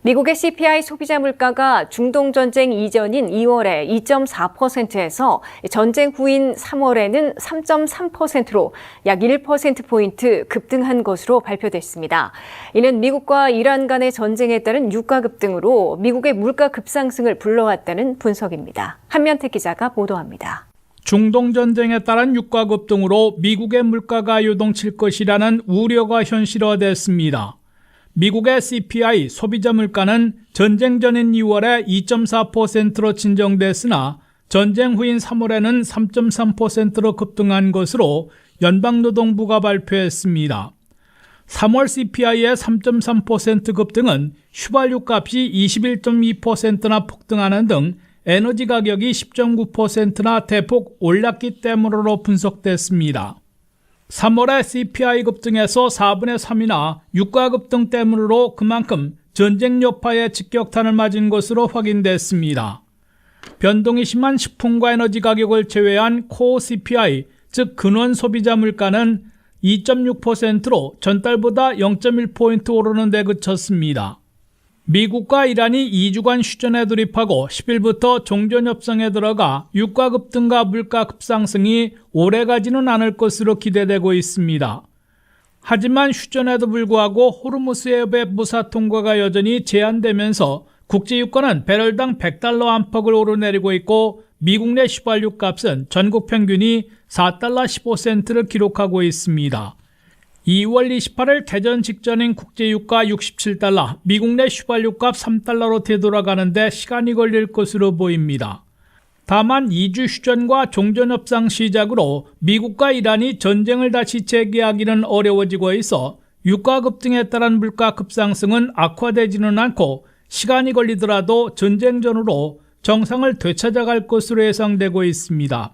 미국의 CPI 소비자 물가가 중동전쟁 이전인 2월에 2.4%에서 전쟁 후인 3월에는 3.3%로 약 1%포인트 급등한 것으로 발표됐습니다. 이는 미국과 이란 간의 전쟁에 따른 유가 급등으로 미국의 물가 급상승을 불러왔다는 분석입니다. 한면택 기자가 보도합니다. 중동전쟁에 따른 유가 급등으로 미국의 물가가 요동칠 것이라는 우려가 현실화됐습니다. 미국의 CPI 소비자 물가는 전쟁 전인 2월에 2.4%로 진정됐으나 전쟁 후인 3월에는 3.3%로 급등한 것으로 연방노동부가 발표했습니다. 3월 CPI의 3.3% 급등은 휘발유 값이 21.2%나 폭등하는 등 에너지 가격이 10.9%나 대폭 올랐기 때문으로 분석됐습니다. 3월의 CPI 급등에서 4분의 3이나 유가 급등 때문으로 그만큼 전쟁 여파에 직격탄을 맞은 것으로 확인됐습니다. 변동이 심한 식품과 에너지 가격을 제외한 코어 CPI, 즉 근원 소비자 물가는 2.6%로 전달보다 0.1포인트 오르는 데 그쳤습니다. 미국과 이란이 2주간 휴전에 돌입하고 10일부터 종전협상에 들어가 유가 급등과 물가 급상승이 오래가지는 않을 것으로 기대되고 있습니다. 하지만 휴전에도 불구하고 호르무스 해협의 무사 통과가 여전히 제한되면서 국제유가는 배럴당 $100 안팎을 오르내리고 있고 미국 내 휘발유 값은 전국 평균이 $4 15센트를 기록하고 있습니다. 2월 28일 개전 직전인 국제유가 $67, 미국 내 휘발유값 $3로 되돌아가는데 시간이 걸릴 것으로 보입니다. 다만 2주 휴전과 종전협상 시작으로 미국과 이란이 전쟁을 다시 재개하기는 어려워지고 있어 유가 급등에 따른 물가 급상승은 악화되지는 않고 시간이 걸리더라도 전쟁 전후로 정상을 되찾아갈 것으로 예상되고 있습니다.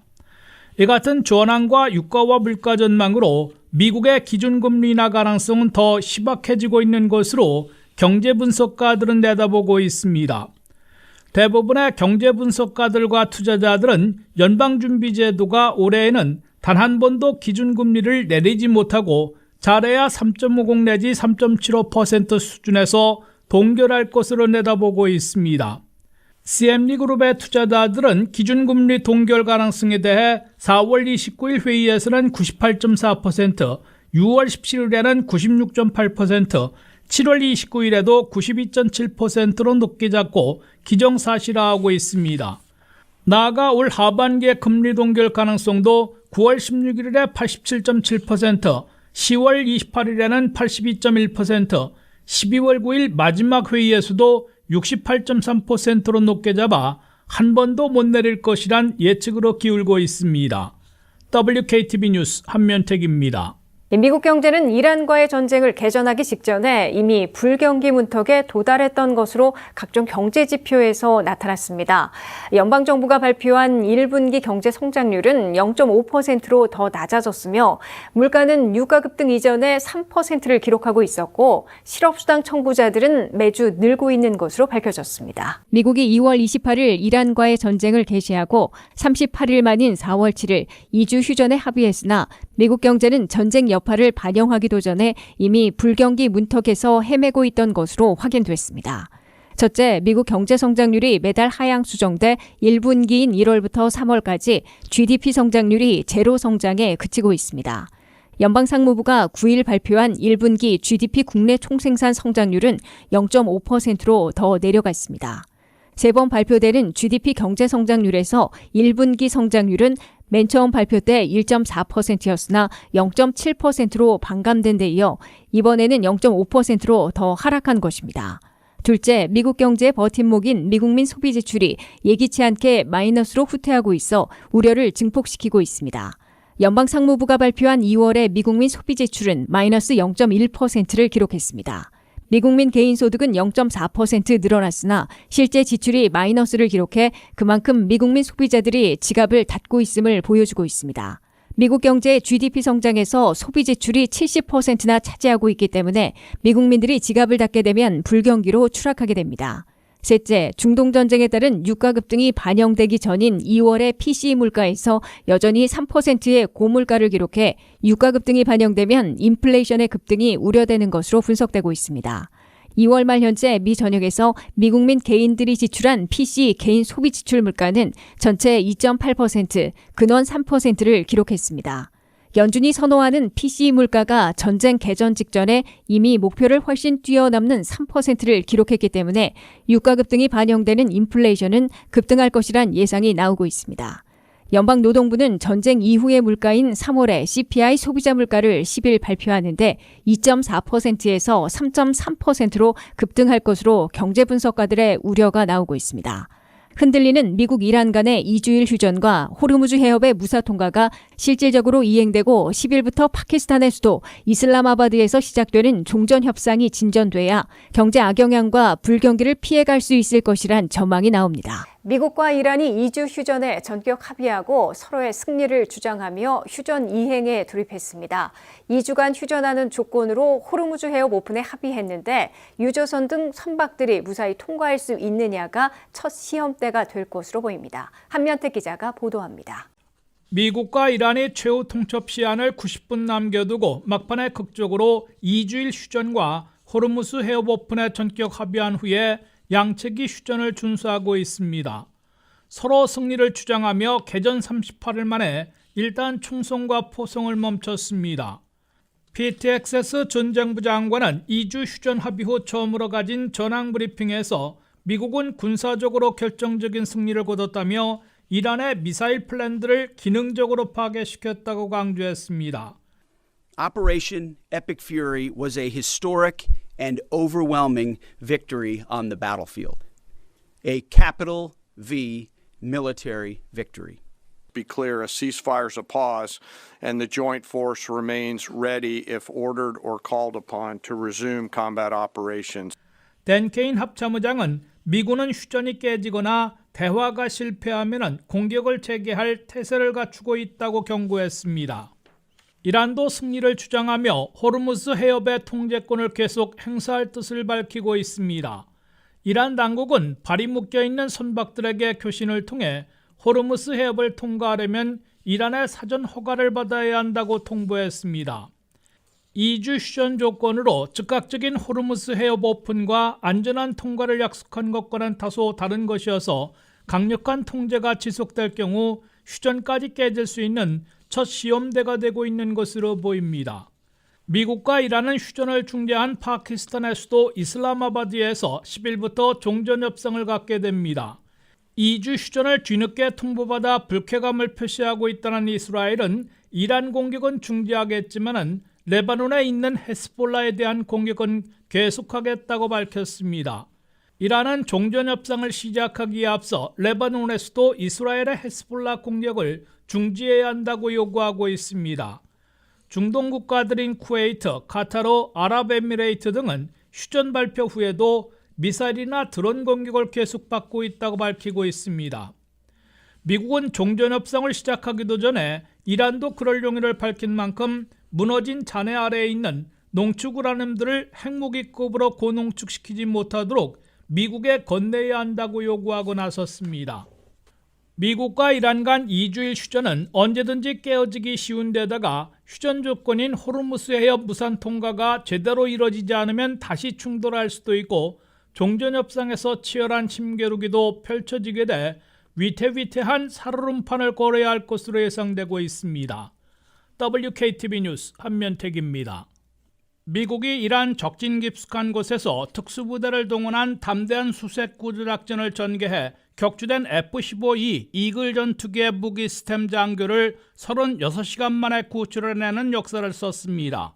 이 같은 전환과 유가와 물가 전망으로 미국의 기준금리 인하 가능성은 더 희박해지고 있는 것으로 경제 분석가들은 내다보고 있습니다. 대부분의 경제 분석가들과 투자자들은 연방준비제도가 올해에는 단 한 번도 기준금리를 내리지 못하고 잘해야 3.50 내지 3.75% 수준에서 동결할 것으로 내다보고 있습니다. CME 그룹의 투자자들은 기준금리 동결 가능성에 대해 4월 29일 회의에서는 98.4%, 6월 17일에는 96.8%, 7월 29일에도 92.7%로 높게 잡고 기정사실화하고 있습니다. 나아가 올 하반기의 금리 동결 가능성도 9월 16일에 87.7%, 10월 28일에는 82.1%, 12월 9일 마지막 회의에서도 68.3%로 높게 잡아 한 번도 못 내릴 것이란 예측으로 기울고 있습니다. WKTV 뉴스 한면택입니다. 미국 경제는 이란과의 전쟁을 개전하기 직전에 이미 불경기 문턱에 도달했던 것으로 각종 경제 지표에서 나타났습니다. 연방정부가 발표한 1분기 경제 성장률은 0.5%로 더 낮아졌으며 물가는 유가 급등 이전에 3%를 기록하고 있었고 실업수당 청구자들은 매주 늘고 있는 것으로 밝혀졌습니다. 미국이 2월 28일 이란과의 전쟁을 개시하고 38일 만인 4월 7일 2주 휴전에 합의했으나 미국 경제는 전쟁 여파를 반영하기도 전에 이미 불경기 문턱에서 헤매고 있던 것으로 확인됐습니다. 첫째, 미국 경제 성장률이 매달 하향 수정돼 1분기인 1월부터 3월까지 GDP 성장률이 제로 성장에 그치고 있습니다. 연방상무부가 9일 발표한 1분기 GDP 국내 총생산 성장률은 0.5%로 더 내려갔습니다. 세 번 발표되는 GDP 경제 성장률에서 1분기 성장률은 맨 처음 발표 때 1.4%였으나 0.7%로 반감된 데 이어 이번에는 0.5%로 더 하락한 것입니다. 둘째, 미국 경제의 버팀목인 미국민 소비 지출이 예기치 않게 마이너스로 후퇴하고 있어 우려를 증폭시키고 있습니다. 연방상무부가 발표한 2월의 미국민 소비 지출은 마이너스 0.1%를 기록했습니다. 미국민 개인소득은 0.4% 늘어났으나 실제 지출이 마이너스를 기록해 그만큼 미국민 소비자들이 지갑을 닫고 있음을 보여주고 있습니다. 미국 경제의 GDP 성장에서 소비 지출이 70%나 차지하고 있기 때문에 미국민들이 지갑을 닫게 되면 불경기로 추락하게 됩니다. 셋째, 중동전쟁에 따른 유가 급등이 반영되기 전인 2월의 PCE 물가에서 여전히 3%의 고물가를 기록해 유가 급등이 반영되면 인플레이션의 급등이 우려되는 것으로 분석되고 있습니다. 2월 말 현재 미 전역에서 미국민 개인들이 지출한 PC 개인 소비 지출 물가는 전체 2.8%, 근원 3%를 기록했습니다. 연준이 선호하는 PC 물가가 전쟁 개전 직전에 이미 목표를 훨씬 뛰어넘는 3%를 기록했기 때문에 유가 급등이 반영되는 인플레이션은 급등할 것이란 예상이 나오고 있습니다. 연방노동부는 전쟁 이후의 물가인 3월에 CPI 소비자 물가를 10일 발표하는데 2.4%에서 3.3%로 급등할 것으로 경제 분석가들의 우려가 나오고 있습니다. 흔들리는 미국 이란 간의 2주일 휴전과 호르무즈 해협의 무사 통과가 실질적으로 이행되고 10일부터 파키스탄의 수도 이슬람아바드에서 시작되는 종전 협상이 진전돼야 경제 악영향과 불경기를 피해갈 수 있을 것이란 전망이 나옵니다. 미국과 이란이 2주 휴전에 전격 합의하고 서로의 승리를 주장하며 휴전 이행에 돌입했습니다. 2주간 휴전하는 조건으로 호르무즈 해협 오픈에 합의했는데 유조선 등 선박들이 무사히 통과할 수 있느냐가 첫 시험대가 될 것으로 보입니다. 한면택 기자가 보도합니다. 미국과 이란이 최후 통첩 시한을 90분 남겨두고 막판에 극적으로 2주일 휴전과 호르무즈 해협 오픈에 전격 합의한 후에 양측이 휴전을 준수하고 있습니다. 서로 승리를 주장하며 개전 38일 만에 일단 충송과 포송을 멈췄습니다. 피트 엑세스 전쟁부 장관은 2주 휴전 합의 후 처음으로 가진 전황 브리핑에서 미국은 군사적으로 결정적인 승리를 거뒀다며 이란의 미사일 플랜들을 기능적으로 파괴시켰다고 강조했습니다. Operation Epic Fury was a historic and overwhelming victory on the battlefield. A capital V military victory. Be clear, a ceasefire is a pause, and the joint force remains ready if ordered or called upon to resume combat operations. 댄 케인 합참의장은 미군은 휴전이 깨지거나 대화가 실패하면 공격을 재개할 태세를 갖추고 있다고 경고했습니다. 이란도 승리를 주장하며 호르무즈 해협의 통제권을 계속 행사할 뜻을 밝히고 있습니다. 이란 당국은 발이 묶여있는 선박들에게 교신을 통해 호르무즈 해협을 통과하려면 이란의 사전 허가를 받아야 한다고 통보했습니다. 2주 휴전 조건으로 즉각적인 호르무즈 해협 오픈과 안전한 통과를 약속한 것과는 다소 다른 것이어서 강력한 통제가 지속될 경우 휴전까지 깨질 수 있는 첫 시험대가 되고 있는 것으로 보입니다. 미국과 이란은 휴전을 중재한 파키스탄의 수도 이슬람아바드에서 10일부터 종전협상을 갖게 됩니다. 2주 휴전을 뒤늦게 통보받아 불쾌감을 표시하고 있다는 이스라엘은 이란 공격은 중지하겠지만 레바논에 있는 헤스볼라에 대한 공격은 계속하겠다고 밝혔습니다. 이란은 종전협상을 시작하기에 앞서 레바논의 수도 이스라엘의 헤스볼라 공격을 중지해야 한다고 요구하고 있습니다. 중동 국가들인 쿠웨이트, 카타르, 아랍에미레이트 등은 휴전 발표 후에도 미사일이나 드론 공격을 계속받고 있다고 밝히고 있습니다. 미국은 종전협상을 시작하기도 전에 이란도 그럴 용의를 밝힌 만큼 무너진 잔해 아래에 있는 농축 우라늄들을 핵무기급으로 고농축시키지 못하도록 미국에 건네야 한다고 요구하고 나섰습니다. 미국과 이란 간 2주일 휴전은 언제든지 깨어지기 쉬운 데다가 휴전 조건인 호르무즈 해협 무산 통과가 제대로 이뤄지지 않으면 다시 충돌할 수도 있고 종전협상에서 치열한 침겨루기도 펼쳐지게 돼 위태위태한 살얼음판을 걸어야 할 것으로 예상되고 있습니다. WKTV 뉴스 한면택입니다. 미국이 이란 적진 깊숙한 곳에서 특수부대를 동원한 담대한 수색 구조 작전을 전개해 격추된 F-15E 이글 전투기의 무기 시스템 장교를 36시간 만에 구출해내는 역사를 썼습니다.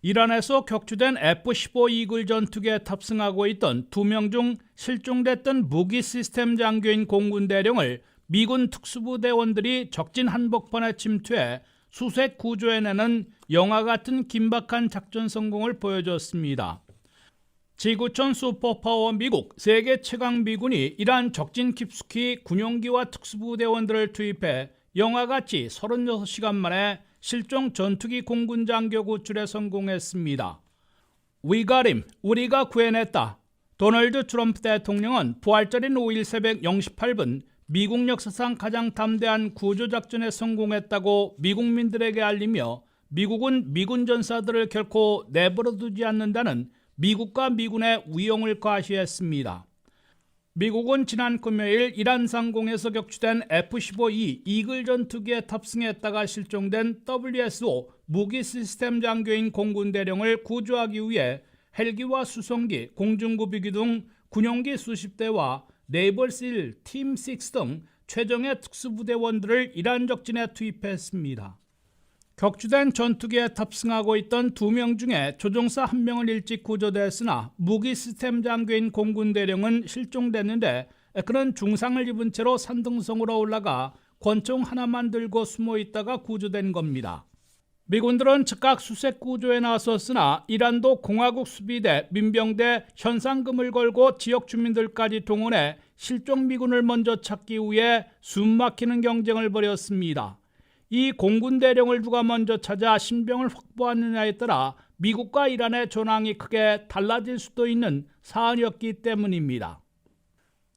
이란에서 격추된 F-15 이글 전투기에 탑승하고 있던 2명 중 실종됐던 무기 시스템 장교인 공군 대령을 미군 특수부대원들이 적진 한복판에 침투해 수색 구조해내는 영화 같은 긴박한 작전 성공을 보여줬습니다. 지구촌 슈퍼파워 미국, 세계 최강 미군이 이란 적진 깊숙이 군용기와 특수부대원들을 투입해 영화같이 36시간 만에 실종 전투기 공군 장교 구출에 성공했습니다. We got him, 우리가 구해냈다. 도널드 트럼프 대통령은 부활절인 5일 새벽 0시 8분 미국 역사상 가장 담대한 구조작전에 성공했다고 미국민들에게 알리며 미국은 미군 전사들을 결코 내버려두지 않는다는 미국과 미군의 위용을 과시했습니다. 미국은 지난 금요일 이란 상공에서 격추된 F-15E 이글 전투기에 탑승했다가 실종된 WSO 무기 시스템 장교인 공군 대령을 구조하기 위해 헬기와 수송기, 공중구비기 등 군용기 수십 대와 네이벌실, 팀6 등 최정예 특수부대원들을 이란 적진에 투입했습니다. 격추된 전투기에 탑승하고 있던 2명 중에 조종사 1명은 일찍 구조됐으나 무기 시스템 장교인 공군 대령은 실종됐는데 그는 중상을 입은 채로 산등성으로 올라가 권총 하나만 들고 숨어 있다가 구조된 겁니다. 미군들은 즉각 수색 구조에 나섰으나 이란도 공화국 수비대, 민병대, 현상금을 걸고 지역 주민들까지 동원해 실종 미군을 먼저 찾기 위해 숨막히는 경쟁을 벌였습니다. 이 공군 대령을 누가 먼저 찾아 신병을 확보하느냐에 따라 미국과 이란의 전황이 크게 달라질 수도 있는 사안이었기 때문입니다.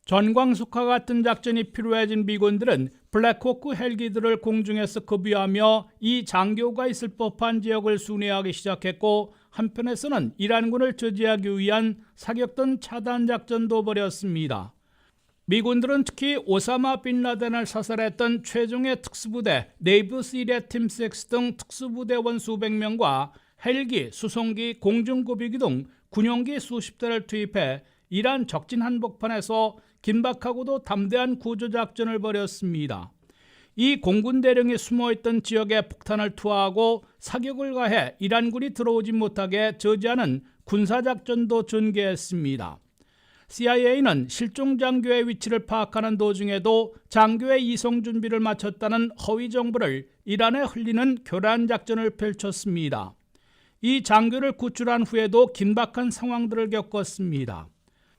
전광석화 같은 작전이 필요해진 미군들은 블랙호크 헬기들을 공중에서 급유하며 이 장교가 있을 법한 지역을 순회하기 시작했고, 한편에서는 이란군을 저지하기 위한 사격던 차단 작전도 벌였습니다. 미군들은 특히 오사마 빈 라덴을 사살했던 최종의 특수부대 네이브실의 팀6 등 특수부대원 수백 명과 헬기, 수송기, 공중구비기 등 군용기 수십 대를 투입해 이란 적진 한복판에서 긴박하고도 담대한 구조작전을 벌였습니다. 이 공군 대령이 숨어있던 지역에 폭탄을 투하하고 사격을 가해 이란군이 들어오지 못하게 저지하는 군사작전도 전개했습니다. CIA는 실종 장교의 위치를 파악하는 도중에도 장교의 이송 준비를 마쳤다는 허위 정보를 이란에 흘리는 교란 작전을 펼쳤습니다. 이 장교를 구출한 후에도 긴박한 상황들을 겪었습니다.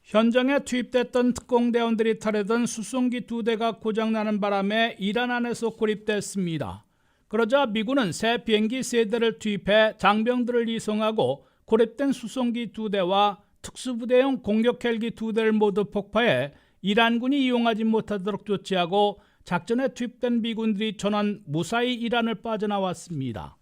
현장에 투입됐던 특공대원들이 타려던 수송기 2대가 고장나는 바람에 이란 안에서 고립됐습니다. 그러자 미군은 새 비행기 3대를 투입해 장병들을 이송하고 고립된 수송기 2대와 특수부대용 공격 헬기 2대를 모두 폭파해 이란군이 이용하지 못하도록 조치하고 작전에 투입된 미군들이 전원 무사히 이란을 빠져나왔습니다.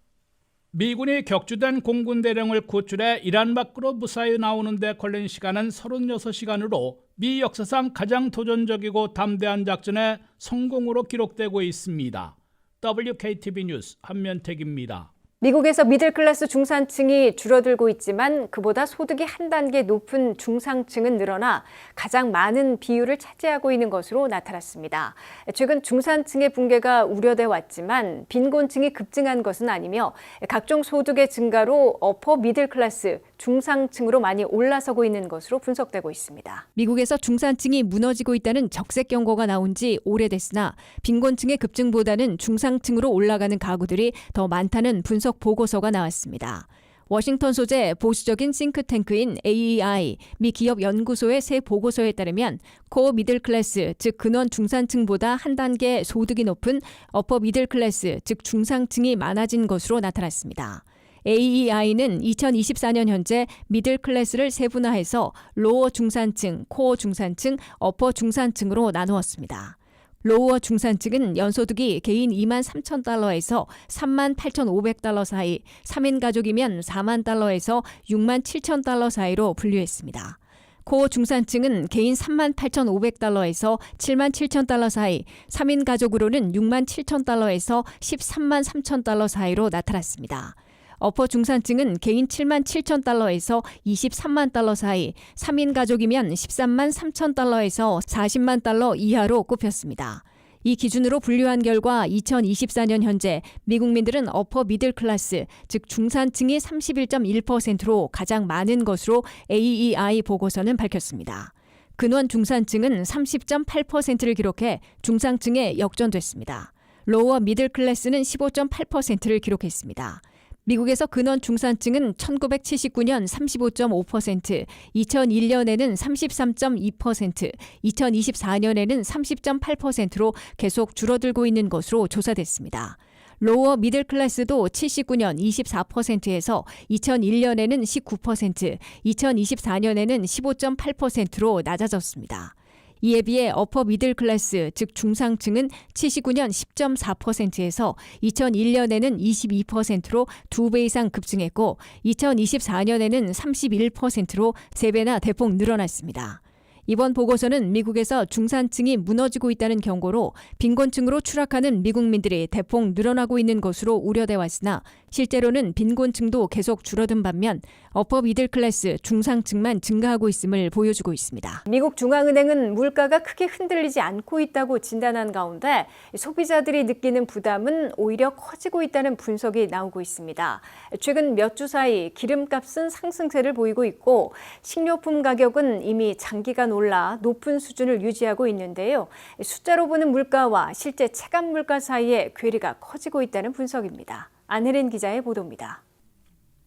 미군이 격추된 공군 대령을 구출해 이란 밖으로 무사히 나오는 데 걸린 시간은 36시간으로 미 역사상 가장 도전적이고 담대한 작전의 성공으로 기록되고 있습니다. WKTV 뉴스 한면택입니다. 미국에서 미들클래스 중산층이 줄어들고 있지만 그보다 소득이 한 단계 높은 중상층은 늘어나 가장 많은 비율을 차지하고 있는 것으로 나타났습니다. 최근 중산층의 붕괴가 우려돼 왔지만 빈곤층이 급증한 것은 아니며 각종 소득의 증가로 어퍼 미들클래스, 중상층으로 많이 올라서고 있는 것으로 분석되고 있습니다. 미국에서 중산층이 무너지고 있다는 적색 경고가 나온 지 오래됐으나 빈곤층의 급증보다는 중상층으로 올라가는 가구들이 더 많다는 분석 보고서가 나왔습니다. 워싱턴 소재 보수적인 싱크탱크인 AEI, 미 기업 연구소의 새 보고서에 따르면 코어 미들클래스, 즉 근원 중산층보다 한 단계 소득이 높은 어퍼 미들클래스, 즉 중상층이 많아진 것으로 나타났습니다. AEI는 2024년 현재 미들클래스를 세분화해서 로어 중산층, 코어 중산층, 어퍼 중산층으로 나누었습니다. 로우어 중산층은 연소득이 개인 2만 3천 달러에서 3만 8,500달러 사이, 3인 가족이면 4만 달러에서 6만 7천 달러 사이로 분류했습니다. 코어 중산층은 개인 3만 8,500달러에서 7만 7천 달러 사이, 3인 가족으로는 6만 7천 달러에서 13만 3천 달러 사이로 나타났습니다. 어퍼 중산층은 개인 7만 7천 달러에서 23만 달러 사이, 3인 가족이면 13만 3천 달러에서 40만 달러 이하로 꼽혔습니다. 이 기준으로 분류한 결과 2024년 현재 미국민들은 어퍼 미들 클래스, 즉 중산층이 31.1%로 가장 많은 것으로 AEI 보고서는 밝혔습니다. 근원 중산층은 30.8%를 기록해 중상층에 역전됐습니다. 로어 미들 클래스는 15.8%를 기록했습니다. 미국에서 근원 중산층은 1979년 35.5%, 2001년에는 33.2%, 2024년에는 30.8%로 계속 줄어들고 있는 것으로 조사됐습니다. 로어 미들 클래스도 79년 24%에서 2001년에는 19%, 2024년에는 15.8%로 낮아졌습니다. 이에 비해 어퍼 미들 클래스, 즉 중상층은 79년 10.4%에서 2001년에는 22%로 2배 이상 급증했고 2024년에는 31%로 3배나 대폭 늘어났습니다. 이번 보고서는 미국에서 중산층이 무너지고 있다는 경고로 빈곤층으로 추락하는 미국민들이 대폭 늘어나고 있는 것으로 우려돼 왔으나 실제로는 빈곤층도 계속 줄어든 반면 어퍼 미들 클래스, 중상층만 증가하고 있음을 보여주고 있습니다. 미국 중앙은행은 물가가 크게 흔들리지 않고 있다고 진단한 가운데 소비자들이 느끼는 부담은 오히려 커지고 있다는 분석이 나오고 있습니다. 최근 몇 주 사이 기름값은 상승세를 보이고 있고 식료품 가격은 이미 장기간 올라 높은 수준을 유지하고 있는데요. 숫자로 보는 물가와 실제 체감 물가 사이에 괴리가 커지고 있다는 분석입니다. 안혜린 기자의 보도입니다.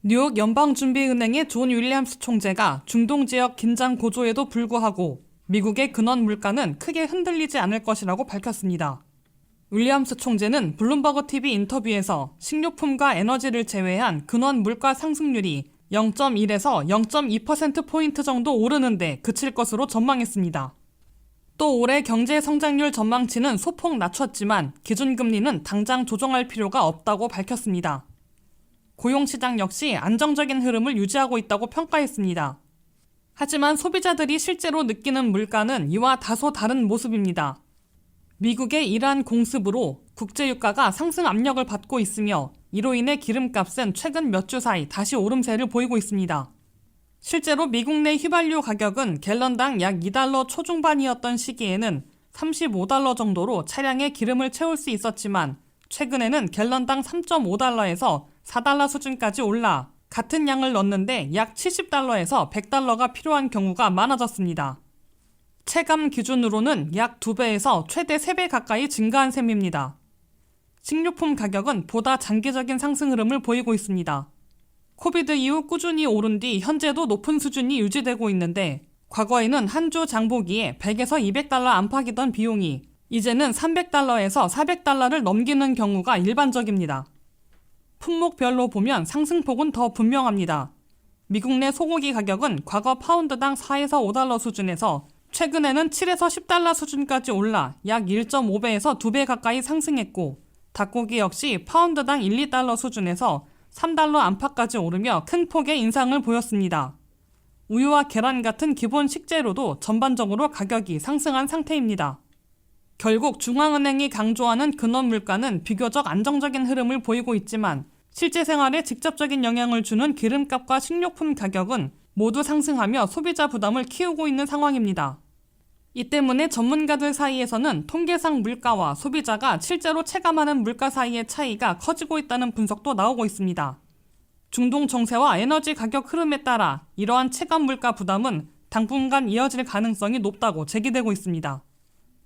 뉴욕 연방준비은행의 존 윌리엄스 총재가 중동 지역 긴장 고조에도 불구하고 미국의 근원 물가는 크게 흔들리지 않을 것이라고 밝혔습니다. 윌리엄스 총재는 블룸버그 TV 인터뷰에서 식료품과 에너지를 제외한 근원 물가 상승률이 0.1에서 0.2%포인트 정도 오르는데 그칠 것으로 전망했습니다. 또 올해 경제 성장률 전망치는 소폭 낮췄지만 기준금리는 당장 조정할 필요가 없다고 밝혔습니다. 고용시장 역시 안정적인 흐름을 유지하고 있다고 평가했습니다. 하지만 소비자들이 실제로 느끼는 물가는 이와 다소 다른 모습입니다. 미국의 이러한 공습으로 국제유가가 상승 압력을 받고 있으며 이로 인해 기름값은 최근 몇 주 사이 다시 오름세를 보이고 있습니다. 실제로 미국 내 휘발유 가격은 갤런당 약 2달러 초중반이었던 시기에는 35달러 정도로 차량에 기름을 채울 수 있었지만 최근에는 갤런당 3.5달러에서 4달러 수준까지 올라 같은 양을 넣는데 약 70달러에서 100달러가 필요한 경우가 많아졌습니다. 체감 기준으로는 약 2배에서 최대 3배 가까이 증가한 셈입니다. 식료품 가격은 보다 장기적인 상승 흐름을 보이고 있습니다. 코비드 이후 꾸준히 오른 뒤 현재도 높은 수준이 유지되고 있는데 과거에는 한 주 장보기에 100에서 200달러 안팎이던 비용이 이제는 300달러에서 400달러를 넘기는 경우가 일반적입니다. 품목별로 보면 상승폭은 더 분명합니다. 미국 내 소고기 가격은 과거 파운드당 4에서 5달러 수준에서 최근에는 7에서 10달러 수준까지 올라 약 1.5배에서 2배 가까이 상승했고 닭고기 역시 파운드당 1, 2달러 수준에서 3달러 안팎까지 오르며 큰 폭의 인상을 보였습니다. 우유와 계란 같은 기본 식재료도 전반적으로 가격이 상승한 상태입니다. 결국 중앙은행이 강조하는 근원 물가는 비교적 안정적인 흐름을 보이고 있지만 실제 생활에 직접적인 영향을 주는 기름값과 식료품 가격은 모두 상승하며 소비자 부담을 키우고 있는 상황입니다. 이 때문에 전문가들 사이에서는 통계상 물가와 소비자가 실제로 체감하는 물가 사이의 차이가 커지고 있다는 분석도 나오고 있습니다. 중동 정세와 에너지 가격 흐름에 따라 이러한 체감 물가 부담은 당분간 이어질 가능성이 높다고 제기되고 있습니다.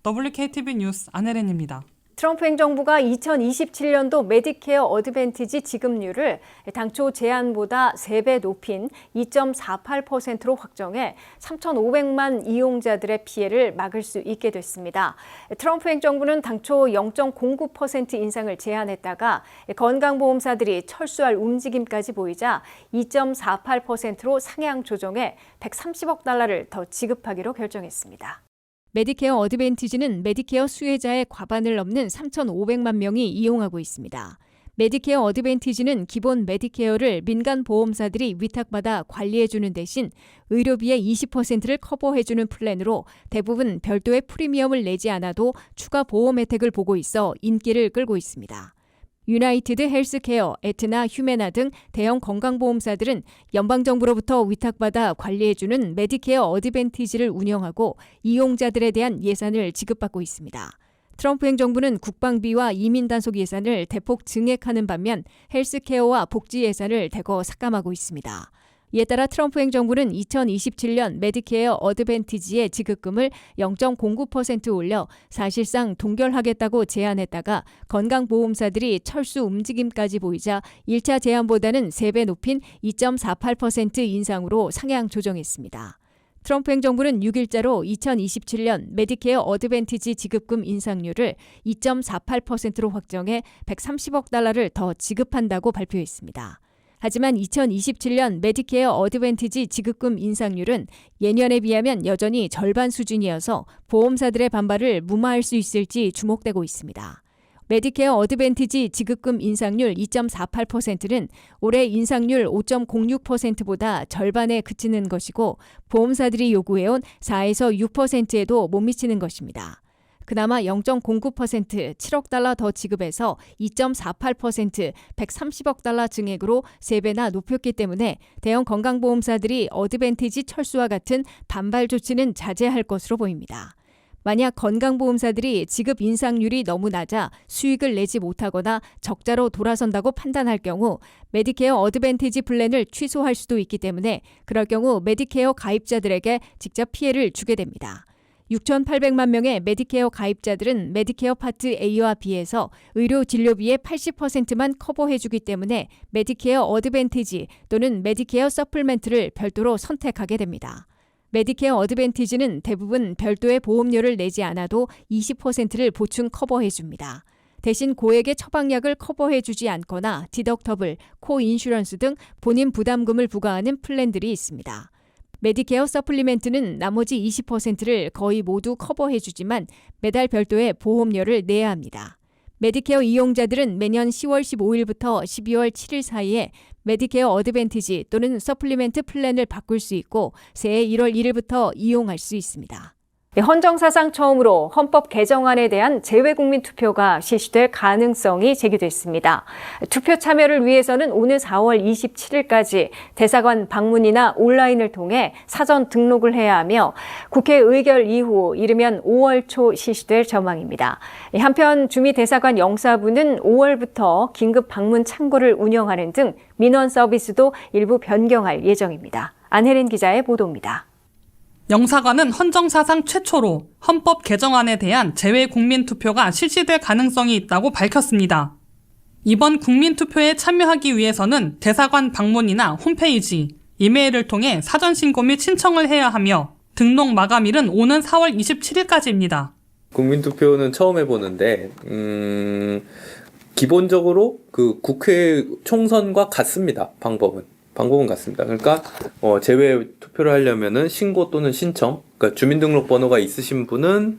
WKTV 뉴스 안혜린입니다. 트럼프 행정부가 2027년도 메디케어 어드밴티지 지급률을 당초 제한보다 3배 높인 2.48%로 확정해 3,500만 이용자들의 피해를 막을 수 있게 됐습니다. 트럼프 행정부는 당초 0.09% 인상을 제한했다가 건강보험사들이 철수할 움직임까지 보이자 2.48%로 상향 조정해 130억 달러를 더 지급하기로 결정했습니다. 메디케어 어드밴티지는 메디케어 수혜자의 과반을 넘는 3,500만 명이 이용하고 있습니다. 메디케어 어드밴티지는 기본 메디케어를 민간 보험사들이 위탁받아 관리해주는 대신 의료비의 20%를 커버해주는 플랜으로 대부분 별도의 프리미엄을 내지 않아도 추가 보험 혜택을 보고 있어 인기를 끌고 있습니다. 유나이티드 헬스케어, 에트나, 휴메나 등 대형 건강보험사들은 연방정부로부터 위탁받아 관리해주는 메디케어 어드밴티지를 운영하고 이용자들에 대한 예산을 지급받고 있습니다. 트럼프 행정부는 국방비와 이민단속 예산을 대폭 증액하는 반면 헬스케어와 복지 예산을 대거 삭감하고 있습니다. 이에 따라 트럼프 행정부는 2027년 메디케어 어드밴티지의 지급금을 0.09% 올려 사실상 동결하겠다고 제안했다가 건강보험사들이 철수 움직임까지 보이자 1차 제안보다는 3배 높인 2.48% 인상으로 상향 조정했습니다. 트럼프 행정부는 6일자로 2027년 메디케어 어드밴티지 지급금 인상률을 2.48%로 확정해 130억 달러를 더 지급한다고 발표했습니다. 하지만 2027년 메디케어 어드밴티지 지급금 인상률은 예년에 비하면 여전히 절반 수준이어서 보험사들의 반발을 무마할 수 있을지 주목되고 있습니다. 메디케어 어드밴티지 지급금 인상률 2.48%는 올해 인상률 5.06%보다 절반에 그치는 것이고 보험사들이 요구해온 4에서 6%에도 못 미치는 것입니다. 그나마 0.09% 7억 달러 더 지급해서 2.48% 130억 달러 증액으로 3배나 높였기 때문에 대형 건강보험사들이 어드밴티지 철수와 같은 반발 조치는 자제할 것으로 보입니다. 만약 건강보험사들이 지급 인상률이 너무 낮아 수익을 내지 못하거나 적자로 돌아선다고 판단할 경우 메디케어 어드밴티지 플랜을 취소할 수도 있기 때문에 그럴 경우 메디케어 가입자들에게 직접 피해를 주게 됩니다. 6,800만 명의 메디케어 가입자들은 메디케어 파트 A와 B에서 의료 진료비의 80%만 커버해주기 때문에 메디케어 어드밴티지 또는 메디케어 서플멘트를 별도로 선택하게 됩니다. 메디케어 어드밴티지는 대부분 별도의 보험료를 내지 않아도 20%를 보충 커버해줍니다. 대신 고액의 처방약을 커버해주지 않거나 디덕터블, 코인슈런스 등 본인 부담금을 부과하는 플랜들이 있습니다. 메디케어 서플리멘트는 나머지 20%를 거의 모두 커버해주지만 매달 별도의 보험료를 내야 합니다. 메디케어 이용자들은 매년 10월 15일부터 12월 7일 사이에 메디케어 어드밴티지 또는 서플리멘트 플랜을 바꿀 수 있고 새해 1월 1일부터 이용할 수 있습니다. 헌정사상 처음으로 헌법 개정안에 대한 재외국민 투표가 실시될 가능성이 제기됐습니다. 투표 참여를 위해서는 오는 4월 27일까지 대사관 방문이나 온라인을 통해 사전 등록을 해야 하며 국회 의결 이후 이르면 5월 초 실시될 전망입니다. 한편 주미대사관 영사부는 5월부터 긴급 방문 창구를 운영하는 등 민원 서비스도 일부 변경할 예정입니다. 안혜린 기자의 보도입니다. 영사관은 헌정사상 최초로 헌법 개정안에 대한 재외 국민투표가 실시될 가능성이 있다고 밝혔습니다. 이번 국민투표에 참여하기 위해서는 대사관 방문이나 홈페이지, 이메일을 통해 사전 신고 및 신청을 해야 하며 등록 마감일은 오는 4월 27일까지입니다. 국민투표는 처음 해보는데 기본적으로 그 국회 총선과 같습니다. 방법은 같습니다. 그러니까 재외 투표를 하려면은 신고 또는 신청, 그러니까 주민등록번호가 있으신 분은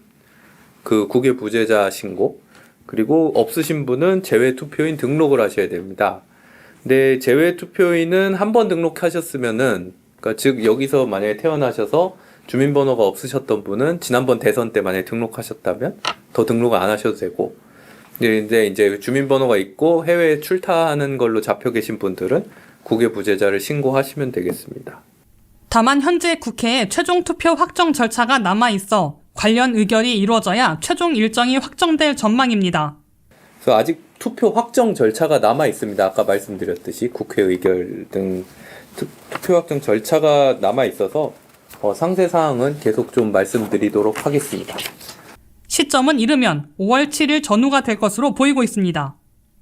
그 국외 부재자 신고, 그리고 없으신 분은 재외 투표인 등록을 하셔야 됩니다. 근데 재외 투표인은 한 번 등록하셨으면은, 그러니까 즉 여기서 만약에 태어나셔서 주민번호가 없으셨던 분은 지난번 대선 때 만약에 등록하셨다면 더 등록을 안 하셔도 되고, 근데 이제 주민번호가 있고 해외에 출타하는 걸로 잡혀 계신 분들은 국외 부재자를 신고하시면 되겠습니다. 다만 현재 국회에 최종 투표 확정 절차가 남아있어 관련 의결이 이루어져야 최종 일정이 확정될 전망입니다. 그래서 아직 투표 확정 절차가 남아 있습니다. 아까 말씀드렸듯이 국회 의결 등 투표 확정 절차가 남아 있어서 상세 사항은 계속 좀 말씀드리도록 하겠습니다. 시점은 이르면 5월 7일 전후가 될 것으로 보이고 있습니다.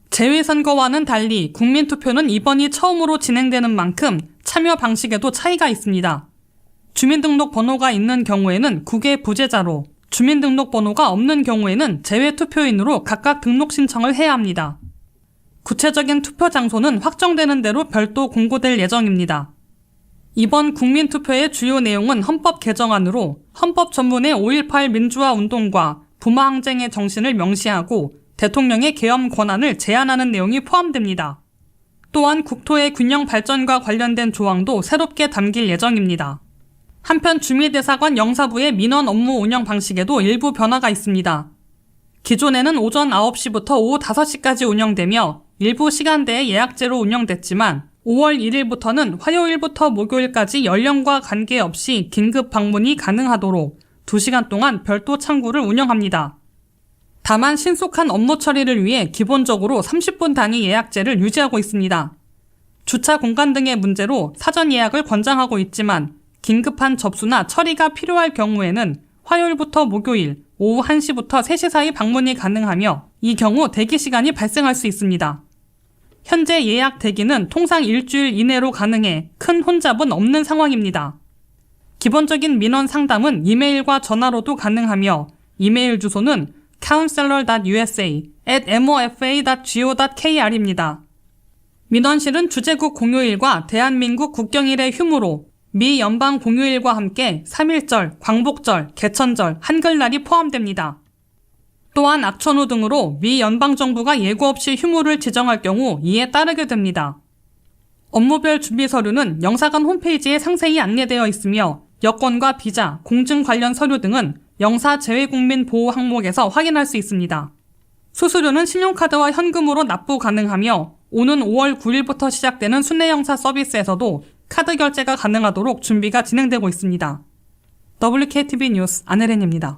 재외선거와는 달리 국민투표는 이번이 처음으로 진행되는 만큼 참여 방식에도 차이가 있습니다. 주민등록번호가 있는 경우에는 국외 부재자로, 주민등록번호가 없는 경우에는 재외투표인으로 각각 등록 신청을 해야 합니다. 구체적인 투표 장소는 확정되는 대로 별도 공고될 예정입니다. 이번 국민투표의 주요 내용은 헌법 개정안으로 헌법 전문의 5.18 민주화 운동과 부마 항쟁의 정신을 명시하고 대통령의 계엄 권한을 제한하는 내용이 포함됩니다. 또한 국토의 균형 발전과 관련된 조항도 새롭게 담길 예정입니다. 한편 주미대사관 영사부의 민원 업무 운영 방식에도 일부 변화가 있습니다. 기존에는 오전 9시부터 오후 5시까지 운영되며 일부 시간대에 예약제로 운영됐지만 5월 1일부터는 화요일부터 목요일까지 연령과 관계없이 긴급 방문이 가능하도록 2시간 동안 별도 창구를 운영합니다. 다만 신속한 업무 처리를 위해 기본적으로 30분 단위 예약제를 유지하고 있습니다. 주차 공간 등의 문제로 사전 예약을 권장하고 있지만 긴급한 접수나 처리가 필요할 경우에는 화요일부터 목요일 오후 1시부터 3시 사이 방문이 가능하며 이 경우 대기 시간이 발생할 수 있습니다. 현재 예약 대기는 통상 일주일 이내로 가능해 큰 혼잡은 없는 상황입니다. 기본적인 민원 상담은 이메일과 전화로도 가능하며 이메일 주소는 counselor.usa@mofa.go.kr입니다. 민원실은 주재국 공휴일과 대한민국 국경일의 휴무로 미 연방 공휴일과 함께 3.1절, 광복절, 개천절, 한글날이 포함됩니다. 또한 악천후 등으로 미 연방정부가 예고 없이 휴무를 지정할 경우 이에 따르게 됩니다. 업무별 준비 서류는 영사관 홈페이지에 상세히 안내되어 있으며 여권과 비자, 공증 관련 서류 등은 영사 재외국민 보호 항목에서 확인할 수 있습니다. 수수료는 신용카드와 현금으로 납부 가능하며 오는 5월 9일부터 시작되는 순례영사 서비스에서도 카드 결제가 가능하도록 준비가 진행되고 있습니다. WKTV 뉴스 안혜린입니다.